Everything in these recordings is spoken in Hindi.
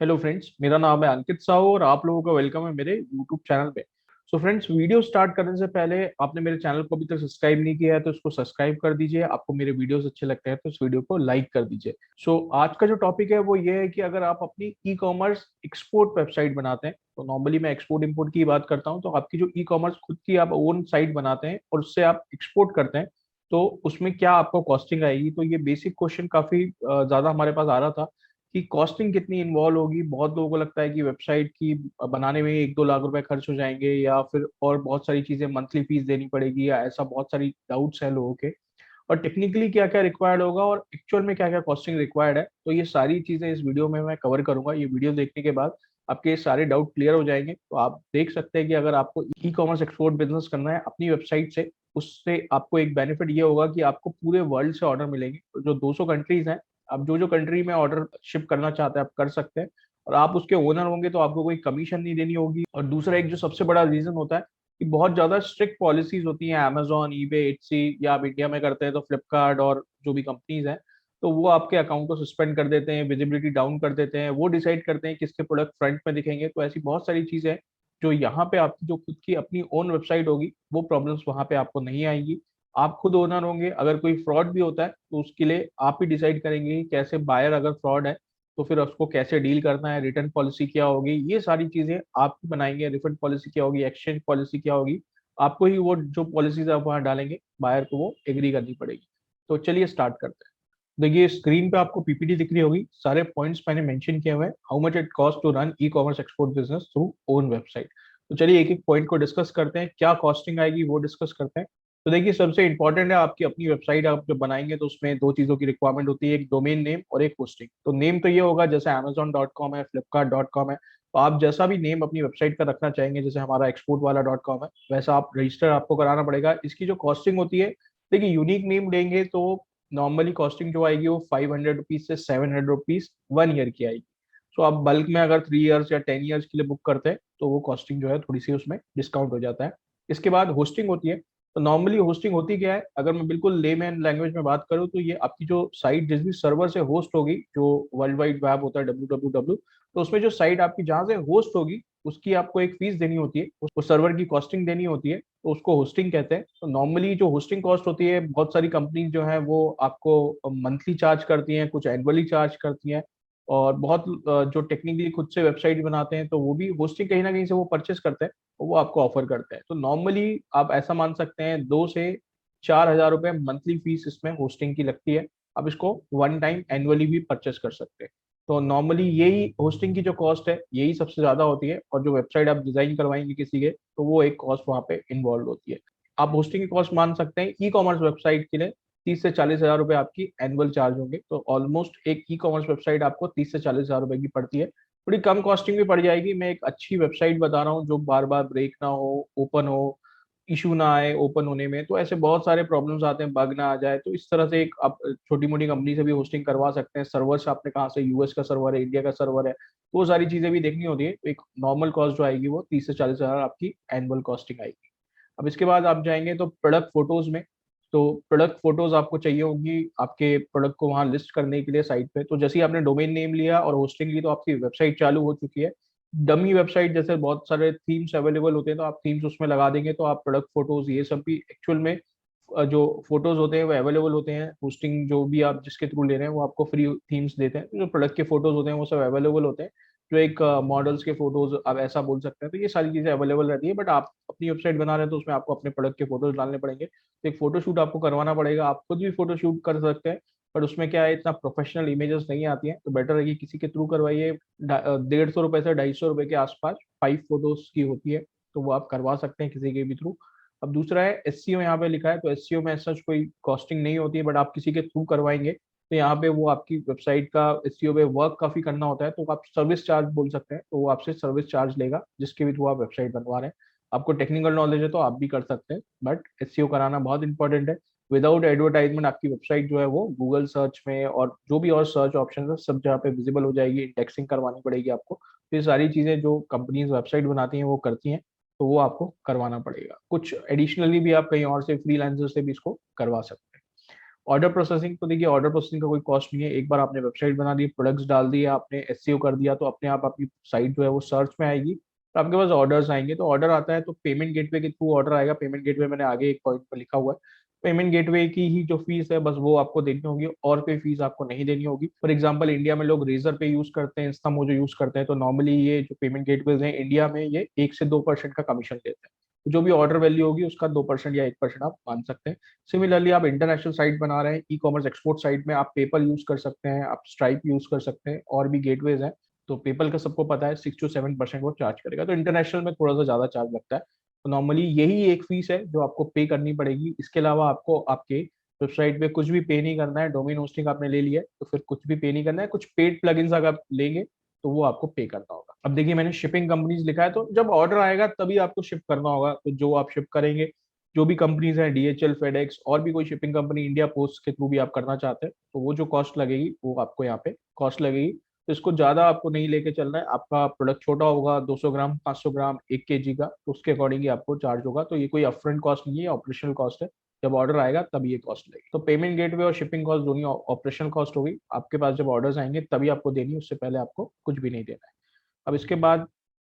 हेलो फ्रेंड्स, मेरा नाम है अंकित साहू और आप लोगों का वेलकम है मेरे यूट्यूब चैनल पे। सो फ्रेंड्स, वीडियो स्टार्ट करने से पहले आपने मेरे चैनल को अभी तक सब्सक्राइब नहीं किया है तो इसको सब्सक्राइब कर दीजिए। आपको मेरे वीडियोस अच्छे लगते हैं तो इस वीडियो को लाइक कर दीजिए। सो आज का जो टॉपिक है वो ये है कि अगर आप अपनी ई कॉमर्स एक्सपोर्ट वेबसाइट बनाते हैं, तो नॉर्मली मैं एक्सपोर्ट इंपोर्ट की बात करता हूँ, तो आपकी जो ई कॉमर्स खुद की आप ओन साइट बनाते हैं और उससे आप एक्सपोर्ट करते हैं, तो उसमें क्या आपको कॉस्टिंग आएगी। तो ये बेसिक क्वेश्चन काफी ज्यादा हमारे पास आ रहा था कि कॉस्टिंग कितनी इन्वॉल्व होगी। बहुत लोगों को लगता है कि वेबसाइट की बनाने में 1-2 लाख रुपए खर्च हो जाएंगे या फिर और बहुत सारी चीजें मंथली फीस देनी पड़ेगी, या ऐसा बहुत सारी डाउट्स हैं लोगों के। और टेक्निकली क्या क्या रिक्वायर्ड होगा और एक्चुअल में क्या क्या कॉस्टिंग रिक्वायर्ड है, तो ये सारी चीजें इस वीडियो में मैं कवर करूंगा। ये वीडियो देखने के बाद आपके ये सारे डाउट क्लियर हो जाएंगे। तो आप देख सकते हैं कि अगर आपको ई कॉमर्स एक्सपोर्ट बिजनेस करना है अपनी वेबसाइट से, उससे आपको एक बेनिफिट ये होगा कि आपको पूरे वर्ल्ड से ऑर्डर मिलेंगे। तो जो 200 कंट्रीज हैं, आप जो जो कंट्री में ऑर्डर शिप करना चाहते हैं आप कर सकते हैं, और आप उसके ओनर होंगे तो आपको कोई कमीशन नहीं देनी होगी। और दूसरा एक जो सबसे बड़ा रीजन होता है कि बहुत ज्यादा स्ट्रिक्ट पॉलिसीज होती हैं अमेजोन, ईबे, एटसी, या आप इंडिया में करते हैं तो फ्लिपकार्ट और जो भी कंपनीज हैं, तो वो आपके अकाउंट को सस्पेंड कर देते हैं, विजिबिलिटी डाउन कर देते हैं, वो डिसाइड करते हैं किसके प्रोडक्ट फ्रंट में दिखेंगे। तो ऐसी बहुत सारी चीजें हैं जो यहाँ पे आपकी जो खुद की अपनी ओन वेबसाइट होगी वो प्रॉब्लम्स वहां पे आपको नहीं आएंगी। आप खुद ओनर होंगे। अगर कोई फ्रॉड भी होता है तो उसके लिए आप ही डिसाइड करेंगे कि कैसे, बायर अगर फ्रॉड है तो फिर उसको कैसे डील करना है, रिटर्न पॉलिसी क्या होगी, ये सारी चीजें आप ही बनाएंगे। रिफंड पॉलिसी क्या होगी, एक्सचेंज पॉलिसी क्या होगी, आपको ही वो जो पॉलिसीज आप वहां डालेंगे बायर को वो एग्री करनी पड़ेगी। तो चलिए स्टार्ट करते हैं। देखिए स्क्रीन पे आपको पीपीटी दिख रही होगी, सारे पॉइंट्स मैंने मेंशन किए हुए हैं। How much it cost to run e commerce export business through own website. तो चलिए एक एक पॉइंट को डिस्कस करते हैं, क्या कॉस्टिंग आएगी वो डिस्कस करते हैं। तो देखिए सबसे इंपॉर्टेंट है, आपकी अपनी वेबसाइट आप जब बनाएंगे तो उसमें दो चीजों की रिक्वायरमेंट होती है, एक डोमेन नेम और एक होस्टिंग। तो नेम तो ये होगा जैसे amazon.com है, flipkart.com है, तो आप जैसा भी नेम अपनी वेबसाइट का रखना चाहेंगे, जैसे हमारा एक्सपोर्ट वाला .com है, वैसा आप रजिस्टर आपको कराना पड़ेगा। इसकी जो कॉस्टिंग होती है, देखिए यूनिक नेम लेंगे तो नॉर्मली कॉस्टिंग जो आएगी वो 500 रुपीज से 700 रुपीज 1 ईयर की आएगी। सो आप बल्क में अगर 3 ईयर्स या 10 ईयर्स के लिए बुक करते हैं तो वो कॉस्टिंग जो है थोड़ी सी उसमें डिस्काउंट हो जाता है। इसके बाद होस्टिंग होती है। तो नॉर्मली होस्टिंग होती क्या है, अगर मैं बिल्कुल लेमैन लैंग्वेज में बात करूँ तो ये आपकी जो साइट जिस भी सर्वर से होस्ट होगी, जो वर्ल्ड वाइड वेब होता है www, तो उसमें जो साइट आपकी जहाँ से होस्ट होगी उसकी आपको एक फीस देनी होती है, उस सर्वर की कॉस्टिंग देनी होती है, तो उसको होस्टिंग कहते हैं। तो नॉर्मली जो होस्टिंग कॉस्ट होती है, बहुत सारी कंपनी जो है वो आपको मंथली चार्ज करती हैं, कुछ एनुअली चार्ज करती हैं, और बहुत जो टेक्निकली खुद से वेबसाइट बनाते हैं तो वो भी होस्टिंग कहीं ना कहीं से वो परचेस करते हैं, तो वो आपको ऑफर करते हैं। तो नॉर्मली आप ऐसा मान सकते हैं 2 से 4 हजार रुपए मंथली फीस इसमें होस्टिंग की लगती है। आप इसको वन टाइम एनुअली भी परचेस कर सकते हैं। तो नॉर्मली यही होस्टिंग की जो कॉस्ट है यही सबसे ज्यादा होती है, और जो वेबसाइट आप डिजाइन करवाएंगे किसी के तो वो एक कॉस्ट वहाँ पे इन्वॉल्व होती है। आप होस्टिंग की कॉस्ट मान सकते हैं ई कॉमर्स वेबसाइट के लिए 30 से 40 हजार रुपए आपकी एनुअल चार्ज होंगे। तो ऑलमोस्ट एक ई कॉमर्स वेबसाइट आपको 30 से 40 हजार रुपए की पड़ती है। थोड़ी कम कॉस्टिंग भी पड़ जाएगी। मैं एक अच्छी वेबसाइट बता रहा हूँ जो बार बार ब्रेक ना हो, ओपन हो, इशू ना आए ओपन होने में। तो ऐसे बहुत सारे प्रॉब्लम्स आते हैं, बग ना आ जाए, तो इस तरह से एक आप छोटी मोटी कंपनी से भी होस्टिंग करवा सकते हैं। सर्वर आपने कहाँ से, यूएस का सर्वर है, इंडिया का सर्वर है, तो वो सारी चीजें भी देखनी होती है। तो एक नॉर्मल कॉस्ट जो आएगी वो 30 से 40 हजार आपकी एनुअल कॉस्टिंग आएगी। अब इसके बाद आप जाएंगे तो प्रोडक्ट फोटोज में। तो प्रोडक्ट फोटोज आपको चाहिए होगी आपके प्रोडक्ट को वहां लिस्ट करने के लिए साइट पे। तो जैसे ही आपने डोमेन नेम लिया और होस्टिंग ली तो आपकी वेबसाइट चालू हो चुकी है। डमी वेबसाइट जैसे बहुत सारे थीम्स अवेलेबल होते हैं, तो आप थीम्स उसमें लगा देंगे तो आप प्रोडक्ट फोटोज ये सब भी एक्चुअल में जो फोटोज होते हैं वो अवेलेबल होते हैं। होस्टिंग जो भी आप जिसके थ्रू ले रहे हैं वो आपको फ्री थीम्स देते हैं, तो जो प्रोडक्ट के फोटोज होते हैं वो सब अवेलेबल होते हैं। जो एक मॉडल्स के फोटोज आप ऐसा बोल सकते हैं, तो ये सारी चीजें अवेलेबल रहती है। बट आप अपनी वेबसाइट बना रहे हैं तो उसमें आपको अपने प्रोडक्ट के फोटोज डालने पड़ेंगे, तो एक फोटोशूट आपको करवाना पड़ेगा। आप खुद भी फोटोशूट कर सकते हैं, पर उसमें क्या है, इतना प्रोफेशनल इमेजेस नहीं आती हैं, तो बेटर है कि किसी के थ्रू करवाइए। 150 रुपए से 250 रुपए के आसपास 5 फोटोज की होती है, तो वो आप करवा सकते हैं किसी के भी थ्रू। अब दूसरा है एससीओ, यहाँ पे लिखा है तो एससीओ में सच कोई कॉस्टिंग नहीं होती है, बट आप किसी के थ्रू करवाएंगे तो यहाँ पे वो आपकी वेबसाइट का एसईओ पे वर्क काफी करना होता है, तो आप सर्विस चार्ज बोल सकते हैं, तो वो आपसे सर्विस चार्ज लेगा जिसके भी थ्रू आप वेबसाइट बनवा रहे हैं। आपको टेक्निकल नॉलेज है तो आप भी कर सकते हैं, बट एसईओ कराना बहुत इंपॉर्टेंट है। विदाउट एडवर्टाइजमेंट आपकी वेबसाइट जो है वो गूगल सर्च में और जो भी और सर्च ऑप्शन है सब जगह पे विजिबल हो जाएगी। इंडेक्सिंग करवानी पड़ेगी आपको, तो ये सारी चीजें जो कंपनीज वेबसाइट बनाती हैं वो करती हैं, तो वो आपको करवाना पड़ेगा। कुछ एडिशनली भी आप कहीं और से फ्रीलांसर से भी इसको करवा सकते हैं। ऑर्डर प्रोसेसिंग, तो देखिए ऑर्डर प्रोसेसिंग का कोई कॉस्ट नहीं है। एक बार आपने वेबसाइट बना दी, प्रोडक्ट्स डाल दिए, आपने एसईओ कर दिया, तो अपने आप आपकी साइट जो है वो सर्च में आएगी, तो आपके पास ऑर्डर्स आएंगे। तो ऑर्डर आता है तो पेमेंट गेटवे के थ्रू ऑर्डर आएगा। पेमेंट गेटवे मैंने आगे एक पॉइंट पर लिखा हुआ है। पेमेंट गेटवे की ही जो फीस है बस वो आपको देनी होगी, और कोई फीस आपको नहीं देनी होगी। फॉर एग्जांपल इंडिया में लोग रेजर पे यूज करते हैं, इंस्टामोजो यूज करते हैं, तो नॉर्मली ये जो पेमेंट गेटवेज हैं इंडिया में ये 1 से 2% का कमीशन देते हैं। तो जो भी ऑर्डर वैल्यू होगी उसका 2% या 1% आप मान सकते हैं। सिमिलरली आप इंटरनेशनल साइट बना रहे हैं, ई कॉमर्स एक्सपोर्ट साइट में आप पेपल यूज कर सकते हैं, आप स्ट्राइप यूज कर सकते हैं, और भी गेटवेज हैं। तो पेपल का सबको पता है 6 to 7% वो चार्ज करेगा, तो इंटरनेशनल में थोड़ा सा ज्यादा चार्ज लगता है। तो नॉर्मली यही एक फीस है जो आपको पे करनी पड़ेगी। इसके अलावा आपको आपके वेबसाइट पे कुछ भी पे नहीं करना है। डोमेन होस्टिंग आपने ले लिया है तो फिर कुछ भी पे नहीं करना है। कुछ पेड प्लगइन्स अगर आप लेंगे तो वो आपको पे करना होगा। अब देखिए मैंने शिपिंग कंपनीज लिखा है, तो जब ऑर्डर आएगा तभी आपको शिप करना होगा। तो जो आप शिप करेंगे, जो भी कंपनीज हैं, डीएचएल, फेडेक्स, और भी कोई शिपिंग कंपनी, इंडिया पोस्ट के थ्रू भी आप करना चाहते हैं, तो वो जो कॉस्ट लगेगी वो आपको यहाँ पे कॉस्ट लगेगी। तो इसको ज्यादा आपको नहीं लेके चलना है। आपका प्रोडक्ट छोटा होगा, 200 ग्राम, 500 ग्राम, 1 केजी का, तो उसके अकॉर्डिंग ही आपको चार्ज होगा। तो ये कोई अपफ्रंट कॉस्ट नहीं है, ऑपरेशनल कॉस्ट है। जब ऑर्डर आएगा तभी ये कॉस्ट लगेगी। तो पेमेंट गेटवे और शिपिंग कॉस्ट दोनों ऑपरेशनल कॉस्ट होगी। आपके पास जब ऑर्डर्स आएंगे तभी आपको देनी है, उससे पहले आपको कुछ भी नहीं देना है। अब इसके बाद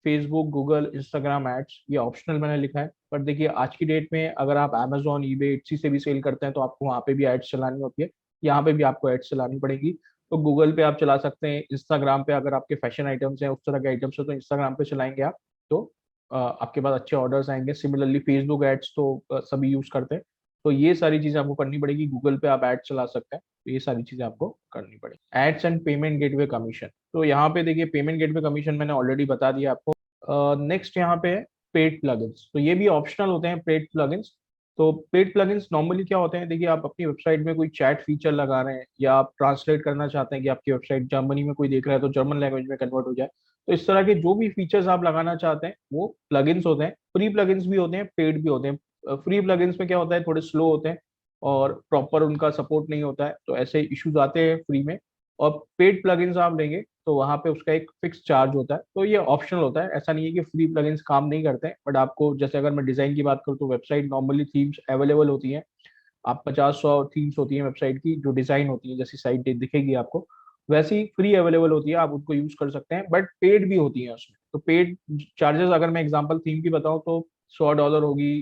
फेसबुक, गूगल, इंस्टाग्राम एड्स, ये ऑप्शनल मैंने लिखा है। पर देखिए आज की डेट में अगर आप अमेजोन, ईबे, इट्सी से भी सेल करते हैं तो आपको वहाँ पे भी एड्स चलानी होती है। यहाँ पे भी आपको एड्स चलानी पड़ेगी। तो गूगल पे आप चला सकते हैं, इंस्टाग्राम पे अगर आपके फैशन आइटम्स हैं, उस तरह के आइटम्स हैं, तो इंस्टाग्राम पे चलाएंगे आप, तो आपके पास अच्छे ऑर्डर्स आएंगे। सिमिलरली फेसबुक एड्स तो सभी यूज करते हैं। तो ये सारी चीजें आपको करनी पड़ेगी। गूगल पे आप एड चला सकते हैं, तो ये सारी चीजें आपको करनी पड़ेगी। Ads and payment gateway commission, तो यहाँ पे देखिए पेमेंट गेटवे कमीशन मैंने ऑलरेडी बता दिया आपको। नेक्स्ट यहाँ पे है पेड प्लगइन्स, तो ये भी ऑप्शनल होते हैं पेड प्लगइन्स। तो पेड प्लगइन्स नॉर्मली क्या होते हैं, देखिए आप अपनी वेबसाइट में कोई चैट फीचर लगा रहे हैं, या आप ट्रांसलेट करना चाहते हैं कि आपकी वेबसाइट जर्मनी में कोई देख रहा है तो जर्मन लैंग्वेज में कन्वर्ट हो जाए। तो इस तरह के जो भी फीचर्स आप लगाना चाहते हैं वो प्लगइन्स होते हैं। फ्री प्लगइन्स भी होते हैं, पेड भी होते हैं। फ्री प्लगइन्स में क्या होता है, थोड़े स्लो होते हैं और प्रॉपर उनका सपोर्ट नहीं होता है, तो ऐसे इश्यूज आते हैं फ्री में। और पेड प्लगइन्स आप लेंगे तो वहां पे उसका एक फिक्स चार्ज होता है। तो ये ऑप्शनल होता है, ऐसा नहीं है कि फ्री प्लगइन्स काम नहीं करते हैं। बट आपको, जैसे अगर मैं डिजाइन की बात करूँ तो वेबसाइट नॉर्मली थीम्स अवेलेबल होती हैं। आप 50-100 थीम्स होती हैं वेबसाइट की जो डिजाइन होती है, जैसी साइट दिखेगी आपको वैसी फ्री अवेलेबल होती है, आप उनको यूज कर सकते हैं। बट पेड भी होती है उसमें। तो पेड चार्जेस अगर मैं एग्जांपल थीम की बताऊं तो $100 होगी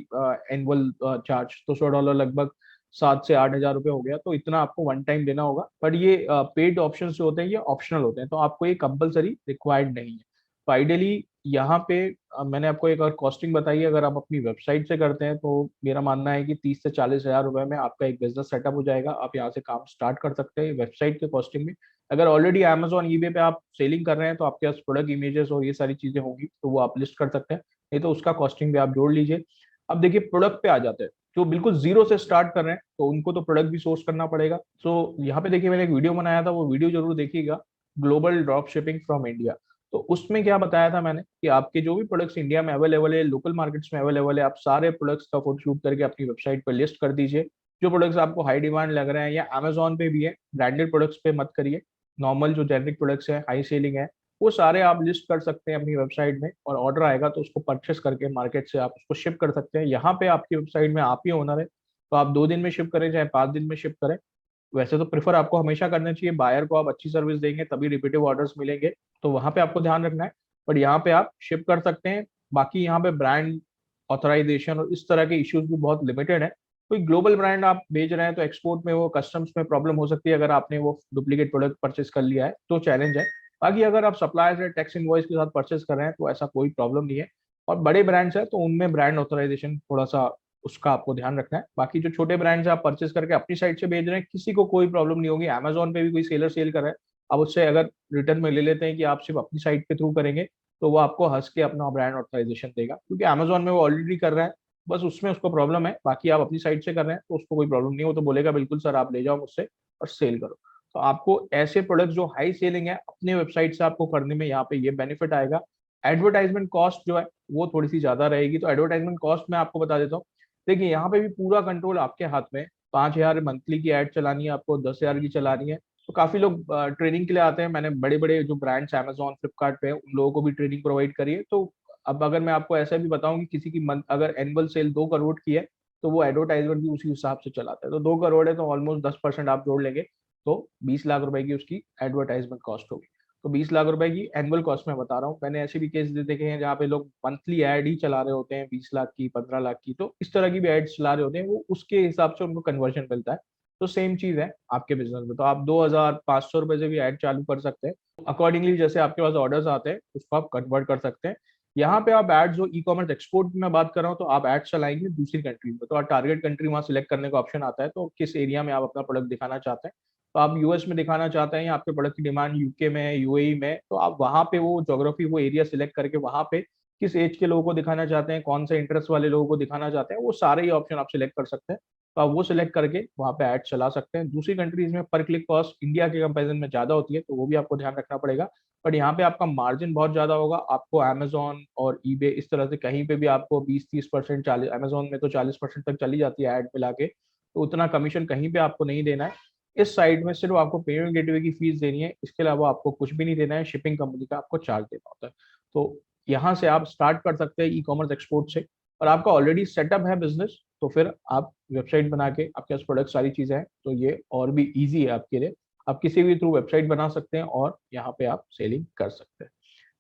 एनुअल चार्ज। तो $100 लगभग 7 से 8 हज़ार रुपये हो गया। तो इतना आपको वन टाइम देना होगा। बट ये पेड ऑप्शन जो होते हैं ये ऑप्शनल होते हैं, तो आपको ये कंपलसरी रिक्वायर्ड नहीं है। तो आइडियली यहाँ पे मैंने आपको एक और कॉस्टिंग बताई है। अगर आप अपनी वेबसाइट से करते हैं तो मेरा मानना है कि 30 से 40 हज़ार रुपए में आपका एक बिजनेस सेटअप हो जाएगा। आप यहाँ से काम स्टार्ट कर सकते हैं वेबसाइट के कॉस्टिंग में। अगर ऑलरेडी अमेजोन, ईबे पे आप सेलिंग कर रहे हैं तो आपके पास प्रोडक्ट इमेजेस और ये सारी चीजें होंगी, तो वो आप लिस्ट कर सकते हैं। नहीं तो उसका कॉस्टिंग भी आप जोड़ लीजिए। अब देखिए प्रोडक्ट पे आ जाते हैं। जो बिल्कुल जीरो से स्टार्ट कर रहे हैं तो उनको तो प्रोडक्ट भी सोर्स करना पड़ेगा। तो यहाँ पे देखिए मैंने एक वीडियो बनाया था, वो वीडियो जरूर देखिएगा, global drop shipping from India. तो उसमें क्या बताया था मैंने कि आपके जो भी प्रोडक्ट्स इंडिया में अवेलेबल है, लोकल मार्केट्स में अवेलेबल है, आप सारे प्रोडक्ट्स का फोटोशूट करके अपनी वेबसाइट पर लिस्ट कर दीजिए। जो प्रोडक्ट्स आपको हाई डिमांड लग रहे हैं या अमेजोन पे भी है, ब्रांडेड प्रोडक्ट्स पे मत करिए। नॉर्मल जो जेनरिक प्रोडक्ट्स है, हाई सेलिंग है, वो सारे आप लिस्ट कर सकते हैं अपनी वेबसाइट में। और ऑर्डर आएगा तो उसको परचेस करके मार्केट से आप उसको शिप कर सकते हैं। यहाँ पे आपकी वेबसाइट में आप ही ओनर है, तो आप 2 दिन में शिप करें चाहे 5 दिन में शिप करें। वैसे तो प्रेफर आपको हमेशा करना चाहिए, बायर को आप अच्छी सर्विस देंगे तभी रिपीटेड ऑर्डर्स मिलेंगे। तो वहां पे आपको ध्यान रखना है। बट यहाँ पे आप शिप कर सकते हैं। बाकी यहाँ पे ब्रांड ऑथराइजेशन और इस तरह के इश्यूज भी बहुत लिमिटेड है। कोई ग्लोबल ब्रांड आप भेज रहे हैं तो एक्सपोर्ट में वो कस्टम्स में प्रॉब्लम हो सकती है, अगर आपने वो डुप्लीकेट प्रोडक्ट परचेस कर लिया है तो चैलेंज है। बाकी अगर आप सप्लायर से टैक्स इनवॉइस के साथ परचेस कर रहे हैं तो ऐसा कोई प्रॉब्लम नहीं है। और बड़े ब्रांड्स है तो उनमें ब्रांड ऑथराइजेशन थोड़ा सा उसका आपको ध्यान रखना है। बाकी जो छोटे ब्रांड्स आप परचेस करके अपनी साइट से भेज रहे हैं, किसी को कोई प्रॉब्लम नहीं होगी। अमेजोन पे भी कोई सेलर सेल कर रहा है, आप उससे अगर रिटर्न में ले लेते हैं कि आप सिर्फ अपनी साइट के थ्रू करेंगे, तो वो आपको हंस के अपना ब्रांड ऑथराइजेशन देगा, क्योंकि अमेजोन में वो ऑलरेडी कर रहा है। बस उसमें उसको प्रॉब्लम है। बाकी आप अपनी साइट से कर रहे हैं तो उसको कोई प्रॉब्लम नहीं है, वो तो बोलेगा बिल्कुल सर आप ले जाओ मुझसे और सेल करो। तो आपको ऐसे प्रोडक्ट जो हाई सेलिंग है अपने वेबसाइट से आपको करने में यहाँ पे ये बेनिफिट आएगा। एडवर्टाइजमेंट कॉस्ट जो है वो थोड़ी सी ज्यादा रहेगी। तो एडवर्टाइजमेंट कॉस्ट मैं आपको बता देता हूँ। देखिए यहाँ पे भी पूरा कंट्रोल आपके हाथ में। 5 हज़ार मंथली की एड चलानी है आपको, 10 हज़ार की चलानी है। तो काफी लोग ट्रेनिंग के लिए आते हैं। मैंने बड़े बड़े जो ब्रांड्स अमेजोन, फ्लिपकार्ट पे है, उन लोगों को भी ट्रेनिंग प्रोवाइड करी है। तो अब अगर मैं आपको ऐसा भी बताऊं कि किसी की अगर एनुअल सेल 2 करोड़ की है तो वो एडवर्टाइजमेंट भी उसी हिसाब से चलाता है। तो 2 करोड़ है तो ऑलमोस्ट 10% आप जोड़ लेंगे तो 20 लाख रुपए की उसकी एडवर्टाइजमेंट कॉस्ट होगी। तो 20 लाख रुपए की एनुअल कॉस्ट मैं बता रहा हूँ। मैंने ऐसे भी केस देखे हैं जहाँ पे लोग मंथली एड ही चला रहे होते हैं 20 लाख की, 15 लाख की, तो इस तरह की भी एड्स चला रहे होते हैं, वो उसके हिसाब से उनको कन्वर्जन मिलता है। तो सेम चीज है आपके बिजनेस में, तो आप 2,500 रुपए से भी ऐड चालू कर सकते हैं। अकॉर्डिंगली जैसे आपके पास ऑर्डर्स आते हैं उसको आप कन्वर्ट कर सकते हैं। यहाँ पे आप एड जो ई कॉमर्स एक्सपोर्ट की मैं बात कर रहा हूँ, तो आप एड चलाएंगे दूसरी कंट्री में, तो आप टारगेट कंट्री वहाँ सिलेक्ट करने का ऑप्शन आता है, तो किस एरिया में आप अपना प्रोडक्ट दिखाना चाहते हैं। तो आप यूएस में दिखाना चाहते हैं या आपके प्रोडक्ट की डिमांड यूके में है, यूएई में, तो आप वहाँ पे वो ज्योग्राफी, वो एरिया सिलेक्ट करके वहाँ पे किस एज के लोगों को दिखाना चाहते हैं, कौन से इंटरेस्ट वाले लोगों को दिखाना चाहते हैं, वो सारे ही ऑप्शन आप सिलेक्ट कर सकते हैं। तो आप वो सिलेक्ट करके वहाँ पे ऐड चला सकते हैं। दूसरी कंट्रीज में पर क्लिक कॉस्ट इंडिया के कंपेरिजन में ज्यादा होती है, तो वो भी आपको ध्यान रखना पड़ेगा। बट यहाँ पे आपका मार्जिन बहुत ज्यादा होगा। आपको अमेजोन और ईबे इस तरह से कहीं पे भी आपको 20-30%, 40, अमेजोन में तो 40% तक चली जाती है ऐड मिला के, तो उतना कमीशन कहीं पे आपको नहीं देना है। इस साइड में सिर्फ आपको पेमेंट गेटवे की फीस देनी है, इसके अलावा आपको कुछ भी नहीं देना है। शिपिंग कंपनी का आपको चार्ज देना होता है। तो यहाँ से आप स्टार्ट कर सकते हैं ई कॉमर्स एक्सपोर्ट से। और आपका ऑलरेडी सेटअप है बिजनेस, तो फिर आप वेबसाइट बना के, आपके पास प्रोडक्ट सारी चीजें हैं, तो ये और भी ईजी है आपके लिए। आप किसी भी थ्रू वेबसाइट बना सकते हैं और यहाँ पे आप सेलिंग कर सकते हैं।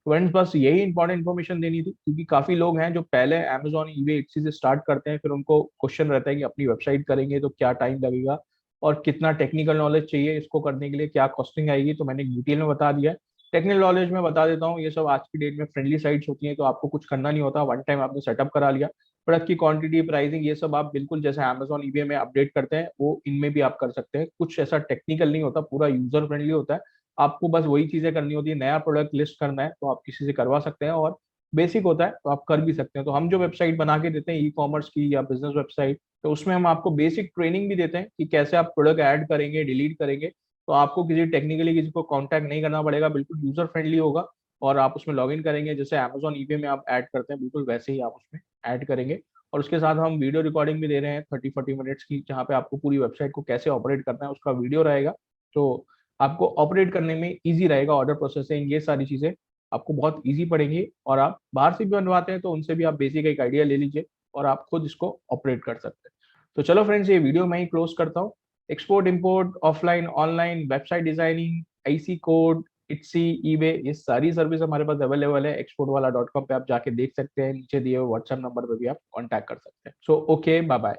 फ्रेंड्स बस यही इंपॉर्टेंट इन्फॉर्मेशन देनी थी, क्योंकि काफी लोग हैं जो पहले अमेजोन ईबे इसी से स्टार्ट करते हैं, फिर उनको क्वेश्चन रहता है कि अपनी वेबसाइट करेंगे तो क्या टाइम लगेगा और कितना टेक्निकल नॉलेज चाहिए इसको करने के लिए, क्या कॉस्टिंग आएगी। तो मैंने डिटेल में बता दिया है। टेक्निकल नॉलेज में बता देता हूँ, ये सब आज की डेट में फ्रेंडली साइट्स होती हैं, तो आपको कुछ करना नहीं होता, वन टाइम आपने सेटअप करा लिया। प्रोडक्ट की क्वांटिटी, प्राइसिंग, ये सब आप बिल्कुल जैसे अमेजोन ईबे में अपडेट करते हैं वो इनमें भी आप कर सकते हैं। कुछ ऐसा टेक्निकल नहीं होता, पूरा यूजर फ्रेंडली होता है। आपको बस वही चीजें करनी होती है। नया प्रोडक्ट लिस्ट करना है तो आप किसी से करवा सकते हैं, और बेसिक होता है तो आप कर भी सकते हैं। तो हम जो वेबसाइट बना के देते हैं ई कॉमर्स की या बिजनेस वेबसाइट, तो उसमें हम आपको बेसिक ट्रेनिंग भी देते हैं कि कैसे आप प्रोडक्ट ऐड करेंगे, डिलीट करेंगे। तो आपको किसी टेक्निकली किसी को कांटेक्ट नहीं करना पड़ेगा, बिल्कुल यूजर फ्रेंडली होगा। और आप उसमें लॉग इन करेंगे जैसे अमेजोन ईबे में आप ऐड करते हैं, बिल्कुल वैसे ही आप उसमें ऐड करेंगे। और उसके साथ हम वीडियो रिकॉर्डिंग भी दे रहे हैं 30-40 मिनट्स की, जहाँ पे आपको पूरी वेबसाइट को कैसे ऑपरेट करना है उसका वीडियो रहेगा। तो आपको ऑपरेट करने में इजी रहेगा। ऑर्डर प्रोसेसिंग, ये सारी चीजें आपको बहुत इजी पड़ेंगी। और आप बाहर से भी बनवाते हैं तो उनसे भी आप बेसिक एक आइडिया ले लीजिए और आप खुद इसको ऑपरेट कर सकते हैं। तो चलो फ्रेंड्स, ये वीडियो मैं ही क्लोज करता हूँ। Export, import, offline, online, website designing, IC code, Etsy, eBay, ये सारी सर्विस हमारे पास अवेलेबल है। exportwala.com पे आप जाके देख सकते हैं, नीचे दिए हुए व्हाट्सएप नंबर पे भी आप कॉन्टैक्ट कर सकते हैं। So okay, bye bye.